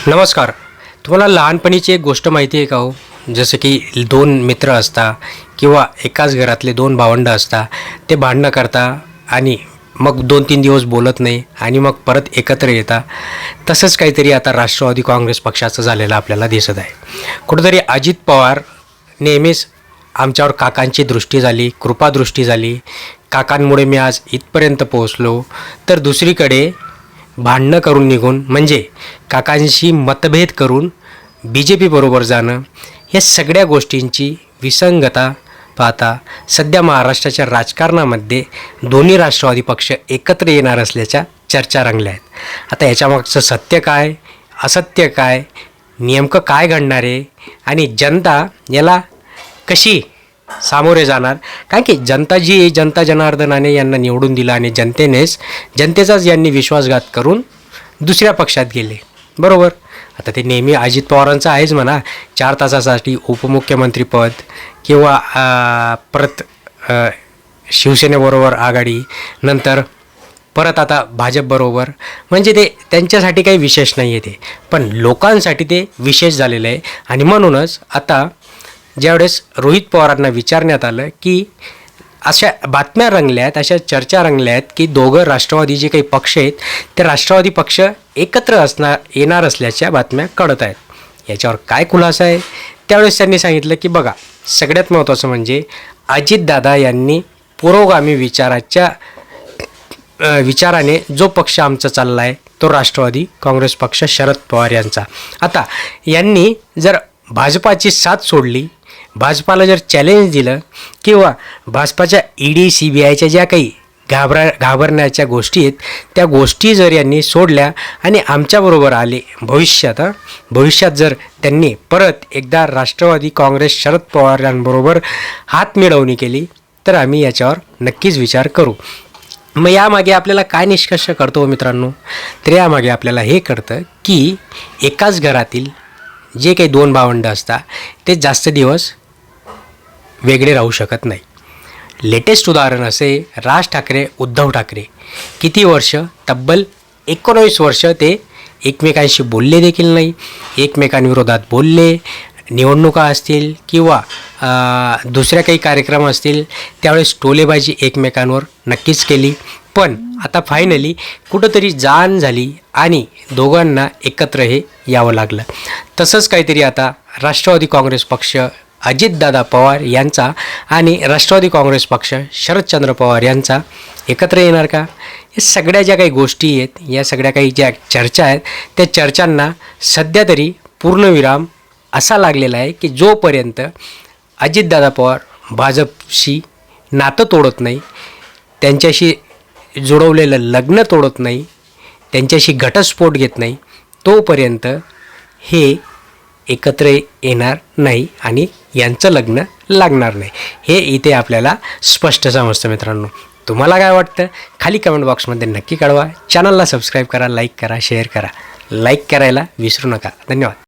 नमस्कार. तुम्हाला लहानपणीची एक गोष्ट माहिती आहे का हो? जसं की दोन मित्र असता किंवा एकाच घरातले दोन भावंडं असता, ते भांडणं करता आणि मग 2-3 दिवस बोलत नाही आणि मग परत एकत्र येता. तसंच काहीतरी आता राष्ट्रवादी काँग्रेस पक्षाचं झालेलं आपल्याला दिसत आहे. कुठंतरी अजित पवार नेहमीच आमच्यावर काकांची दृष्टी झाली, कृपादृष्टी झाली, काकांमुळे मी आज इथपर्यंत पोहोचलो. तर दुसरीकडे भांडणं करून निघून म्हणजे काकांशी मतभेद करून BJP बरोबर जाणं, या सगळ्या गोष्टींची विसंगता पाहता सध्या महाराष्ट्राच्या राजकारणामध्ये दोन्ही राष्ट्रवादी पक्ष एकत्र येणार असल्याच्या चर्चा रंगल्या आहेत. आता याच्यामागचं सत्य काय, असत्य काय, नेमकं काय घडणार आहे आणि जनता याला कशी सामोरे जाणार? कारण की जनता जी आहे, जनता जनार्दनाने यांना निवडून दिलं आणि जनतेचाच यांनी विश्वासघात करून दुसऱ्या पक्षात गेले, बरोबर. आता ते नेहमी अजित पवारांचं आहेच म्हणा, 4 तासासाठी उपमुख्यमंत्रीपद किंवा परत शिवसेनेबरोबर आघाडी, नंतर परत आता भाजपबरोबर, म्हणजे ते त्यांच्यासाठी काही विशेष नाही आहे ते, पण लोकांसाठी ते विशेष झालेलं आहे. आणि म्हणूनच आता ज्यावेळेस रोहित पवारांना विचारण्यात आलं की अशा बातम्या रंगल्या आहेत, अशा चर्चा रंगल्या आहेत की दोघं राष्ट्रवादी जे काही पक्ष आहेत ते राष्ट्रवादी पक्ष एकत्र येणार असल्याच्या बातम्या कळत आहेत. याच्यावर काय खुलासा आहे? त्यावेळेस त्यांनी सांगितलं की बघा, सगळ्यात महत्त्वाचं म्हणजे अजितदादा यांनी पुरोगामी विचाराने जो पक्ष आमचा चालला आहे तो राष्ट्रवादी काँग्रेस पक्ष, शरद पवार यांचा. आता यांनी जर भाजपाची साथ सोडली, भाजपाला जर चॅलेंज दिलं किंवा भाजपाच्या ED CBIच्या ज्या काही घाबरण्याच्या गोष्टी आहेत त्या गोष्टी जर यांनी सोडल्या आणि आमच्याबरोबर आले भविष्यात जर त्यांनी परत एकदा राष्ट्रवादी काँग्रेस शरद पवार यांबरोबर हात मिळवणी केली तर आम्ही याच्यावर नक्कीच विचार करू. मग यामागे आपल्याला काय निष्कर्ष कळतो मित्रांनो? तर यामागे आपल्याला हे कळतं की एकाच घरातील जे काही दोन भावंडं असतात ते जास्त दिवस वेगळे राहू शकत नाही. लेटेस्ट उदाहरण असे राज ठाकरे, उद्धव ठाकरे. किती वर्ष? तब्बल 19 वर्ष ते एकमेकांशी बोलले देखील नाही, एकमेकांविरोधात बोलले. निवडणुका असतील किंवा दुसऱ्या काही कार्यक्रम असतील त्यावेळेस टोलेबाजी एकमेकांवर नक्कीच केली. पण आता फायनली कुठंतरी जाण झाली आणि दोघांना एकत्र हे यावं लागलं. तसंच काहीतरी आता राष्ट्रवादी काँग्रेस पक्ष अजितदादा पवार यांचा आणि राष्ट्रवादी काँग्रेस पक्ष शरदचंद्र पवार यांचा एकत्र येणार का? या सगळ्या ज्या काही गोष्टी आहेत, या सगळ्या काही ज्या चर्चा आहेत त्या चर्चांना सध्या तरी पूर्णविराम असा लागलेला आहे की जोपर्यंत अजितदादा पवार भाजपशी नातं तोडत नाही, त्यांच्याशी जुळवलेलं लग्न तोडत नाही, त्यांच्याशी घटस्फोट घेत नाही, तोपर्यंत हे एकत्र येणार नाही आणि यांचं लग्न लागणार नाही. हे इथे आपल्याला स्पष्ट समजतं मित्रांनो. तुम्हाला काय वाटतं? खाली कमेंट बॉक्समध्ये नक्की कळवा. चॅनलला सबस्क्राईब करा, लाईक करा, शेअर करा. लाईक करायला विसरू नका. धन्यवाद.